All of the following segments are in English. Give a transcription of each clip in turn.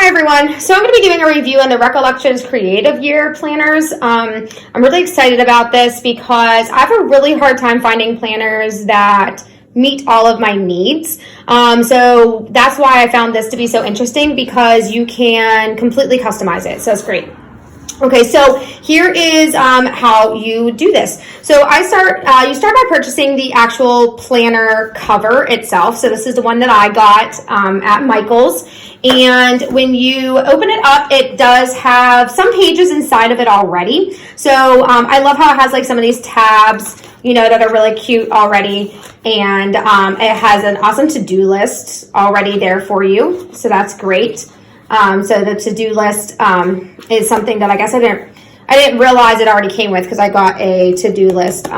Hi everyone. So I'm going to be giving a review on the Recollections Creative Year planners. I'm really excited about this because I have a really hard time finding planners that meet all of my needs. So that's why I found this to be so interesting, because you can completely customize it. So it's great. Okay, so here is how you do this. So you start by purchasing the actual planner cover itself. So this is the one that I got at Michael's. And when you open it up, it does have some pages inside of it already. So I love how it has like some of these tabs, that are really cute already. And it has an awesome to-do list already there for you. So that's great. So the to-do list is something that I guess I didn't realize it already came with, because I got a to-do list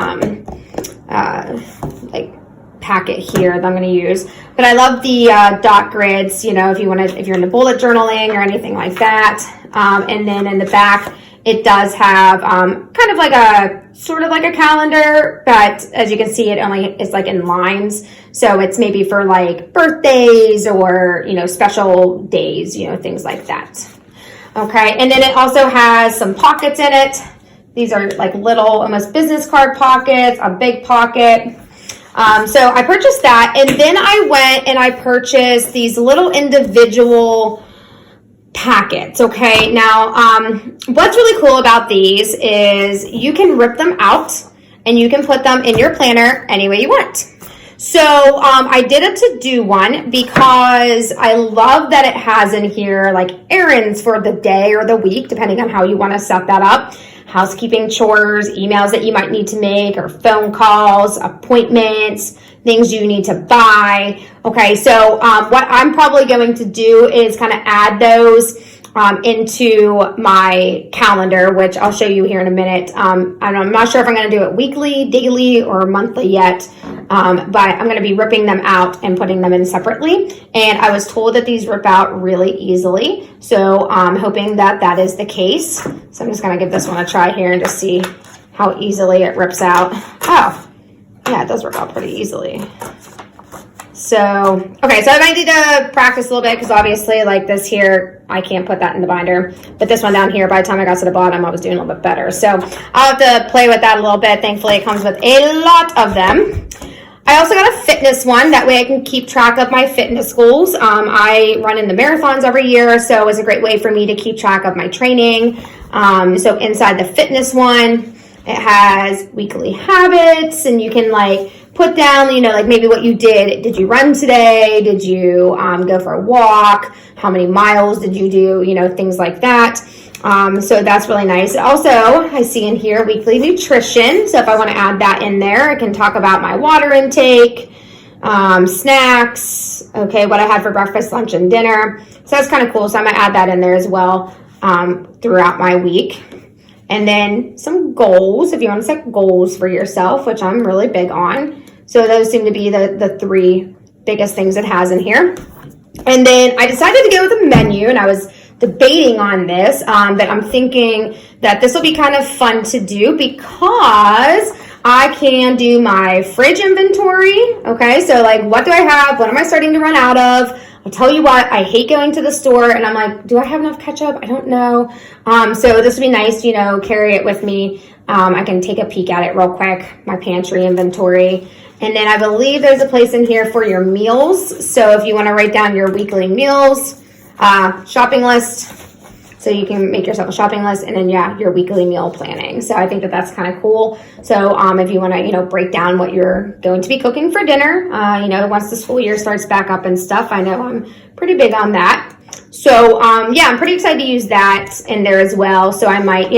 like packet here that I'm going to use. But I love the dot grids, if you're into bullet journaling or anything like that. And then in the back, it does have kind of like a sort of like a calendar, but as you can see, it's like in lines. So it's maybe for like birthdays or, special days, things like that. Okay. And then it also has some pockets in it. These are like little, almost business card pockets, a big pocket. So I purchased that, and then I went and I purchased these little individual packets. Okay, now what's really cool about these is you can rip them out and you can put them in your planner any way you want. So I did a to-do one because I love that it has in here like errands for the day or the week, depending on how you want to set that up. Housekeeping chores, emails that you might need to make, or phone calls, appointments, things you need to buy. Okay, so what I'm probably going to do is kind of add those into my calendar, which I'll show you here in a minute. I'm not sure if I'm going to do it weekly, daily, or monthly yet, but I'm going to be ripping them out and putting them in separately. And I was told that these rip out really easily, so I'm hoping that that is the case. So I'm just going to give this one a try here and just see how easily it rips out. Oh, yeah, it does rip out pretty easily. So, okay, so I might need to practice a little bit, because obviously like this here, I can't put that in the binder. But this one down here, by the time I got to the bottom, I was doing a little bit better. So I'll have to play with that a little bit. Thankfully, it comes with a lot of them. I also got a fitness one. That way I can keep track of my fitness goals. I run in the marathons every year, so it's a great way for me to keep track of my training. So inside the fitness one, it has weekly habits, and you can like put down, like maybe what you did. Did you run today? Did you go for a walk? How many miles did you do? Things like that. So that's really nice. Also, I see in here weekly nutrition. So if I want to add that in there, I can talk about my water intake, snacks, okay, what I had for breakfast, lunch, and dinner. So that's kind of cool. So I'm going to add that in there as well throughout my week. And then some goals, if you want to set goals for yourself, which I'm really big on. So those seem to be the three biggest things it has in here. And then I decided to go with a menu, and I was debating on this, but I'm thinking that this will be kind of fun to do because I can do my fridge inventory. Okay, so like, what do I have? What am I starting to run out of? I'll tell you what, I hate going to the store and I'm like, do I have enough ketchup? I don't know. So this would be nice, carry it with me. I can take a peek at it real quick, my pantry inventory. And then I believe there's a place in here for your meals. So if you want to write down your weekly meals, shopping list, so you can make yourself a shopping list, and then your weekly meal planning. So I think that that's kind of cool. So if you want to, break down what you're going to be cooking for dinner, once the school year starts back up and stuff, I know I'm pretty big on that. So I'm pretty excited to use that in there as well. So I might,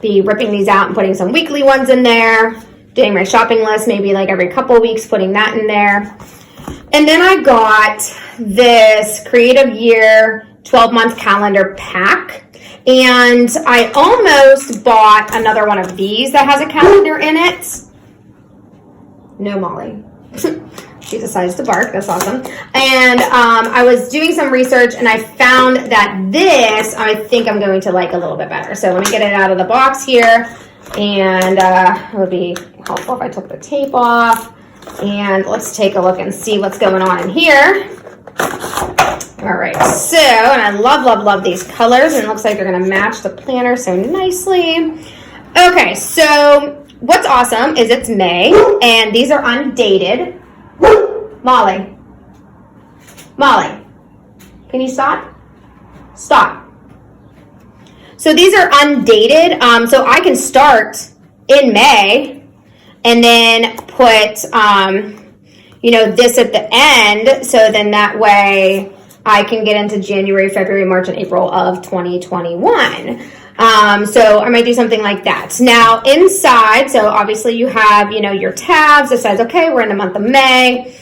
be ripping these out and putting some weekly ones in there, doing my shopping list, maybe like every couple of weeks, putting that in there. And then I got this Creative Year 12-month calendar pack, and I almost bought another one of these that has a calendar in it. No, Molly. She decides to bark. That's awesome. And I was doing some research, and I found that this I think I'm going to like a little bit better. So let me get it out of the box here, and it would be helpful if I took the tape off. And let's take a look and see what's going on in here. All right, so, and I love these colors, and it looks like they're gonna match the planner so nicely. Okay, so what's awesome is it's May, and these are undated. Molly, can you stop? Stop. So these are undated, so I can start in May, and then put, this at the end, so then that way I can get into January, February, March, and April of 2021. So I might do something like that. Now inside, so obviously you have, your tabs that says, okay, we're in the month of May.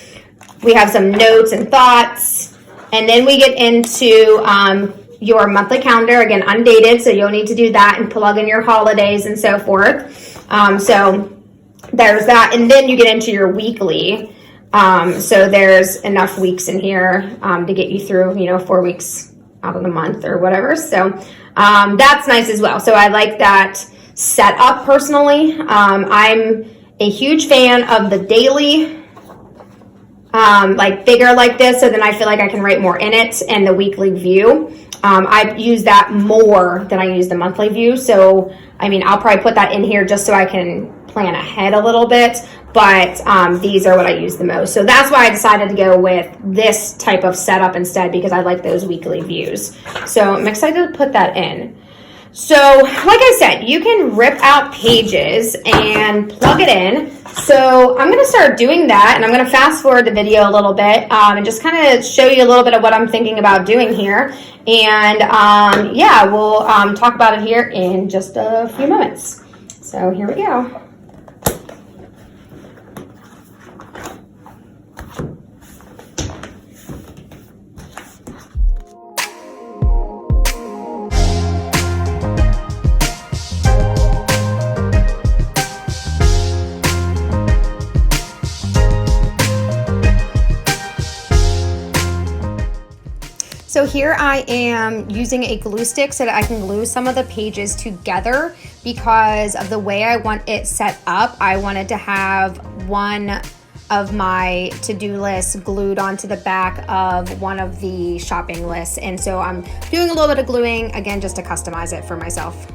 We have some notes and thoughts. And then we get into your monthly calendar, again, undated. So you'll need to do that and plug in your holidays and so forth. So there's that. And then you get into your weekly. So there's enough weeks in here to get you through, 4 weeks out of the month or whatever. So that's nice as well. So I like that setup personally. I'm a huge fan of the daily, bigger like this. So then I feel like I can write more in it, and the weekly view. I use that more than I use the monthly view. So, I'll probably put that in here just so I can plan ahead a little bit. But these are what I use the most. So that's why I decided to go with this type of setup instead, because I like those weekly views. So I'm excited to put that in. So like I said, you can rip out pages and plug it in. So I'm going to start doing that, and I'm going to fast forward the video a little bit and just kind of show you a little bit of what I'm thinking about doing here. And we'll talk about it here in just a few moments. So here we go. So here I am using a glue stick so that I can glue some of the pages together, because of the way I want it set up. I wanted to have one of my to-do lists glued onto the back of one of the shopping lists. And so I'm doing a little bit of gluing, again, just to customize it for myself.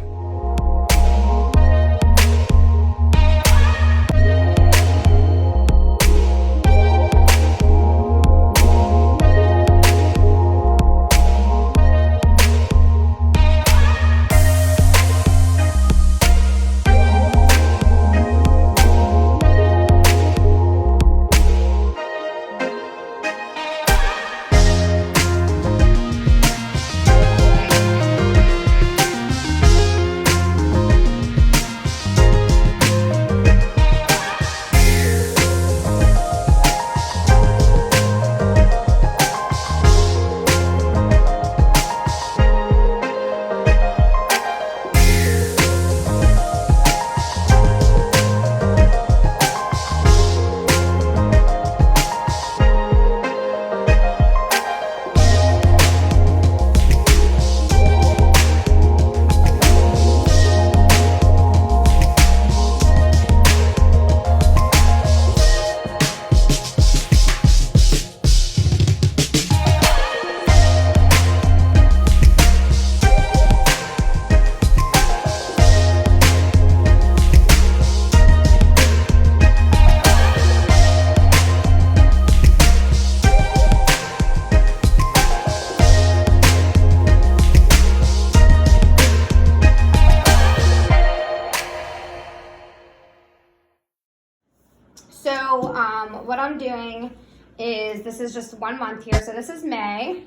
So what I'm doing is, this is just 1 month here. So this is May.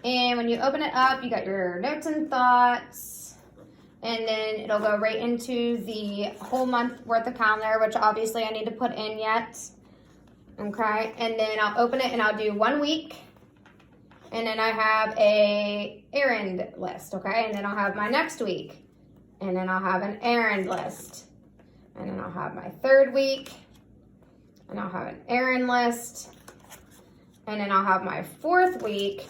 And when you open it up, you got your notes and thoughts. And then it'll go right into the whole month worth of calendar, which obviously I need to put in yet. Okay. And then I'll open it and I'll do 1 week. And then I have a errand list. Okay. And then I'll have my next week. And then I'll have an errand list. And then I'll have my 3rd week. And I'll have an errand list. And then I'll have my 4th week.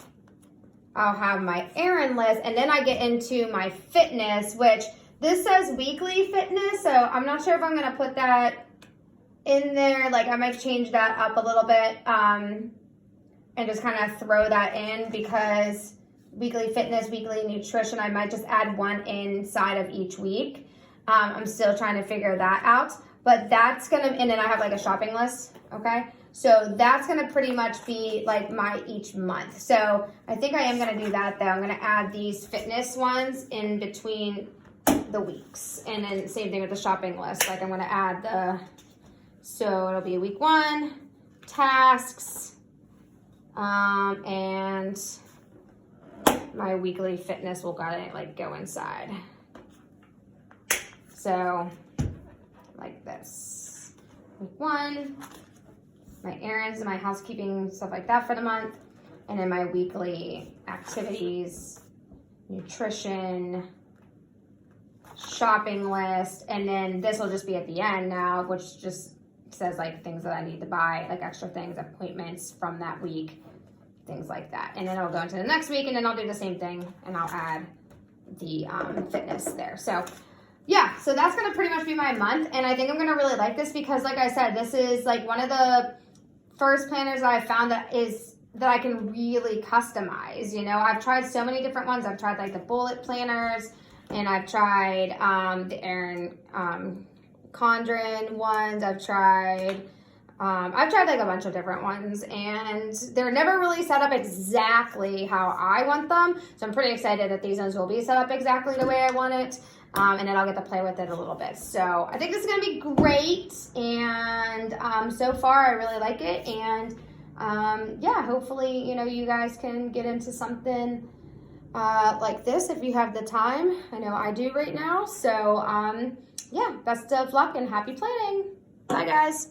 I'll have my errand list. And then I get into my fitness, which this says weekly fitness. So I'm not sure if I'm going to put that in there. Like, I might change that up a little bit. and just kind of throw that in, because weekly fitness, weekly nutrition, I might just add one inside of each week. I'm still trying to figure that out, but that's gonna, and then I have like a shopping list, okay? So that's gonna pretty much be like my each month. So I think I am gonna do that though. I'm gonna add these fitness ones in between the weeks, and then same thing with the shopping list. Like I'm gonna add so it'll be week 1, tasks, and my weekly fitness will go inside. So like this, week 1, my errands and my housekeeping, stuff like that for the month, and then my weekly activities, nutrition, shopping list, and then this will just be at the end now, which just says like things that I need to buy, like extra things, appointments from that week, things like that. And then I'll go into the next week, and then I'll do the same thing, and I'll add the fitness there. So yeah, so that's gonna pretty much be my month, and I think I'm gonna really like this because, like I said, this is like one of the first planners that I found that I can really customize. You know, I've tried so many different ones. I've tried like the bullet planners, and I've tried the Erin Condren ones. I've tried like a bunch of different ones, and they're never really set up exactly how I want them. So I'm pretty excited that these ones will be set up exactly the way I want it. And then I'll get to play with it a little bit. So I think this is going to be great. And so far, I really like it. And yeah, hopefully, you know, you guys can get into something like this if you have the time. I know I do right now. So yeah, best of luck and happy planning. Bye, guys.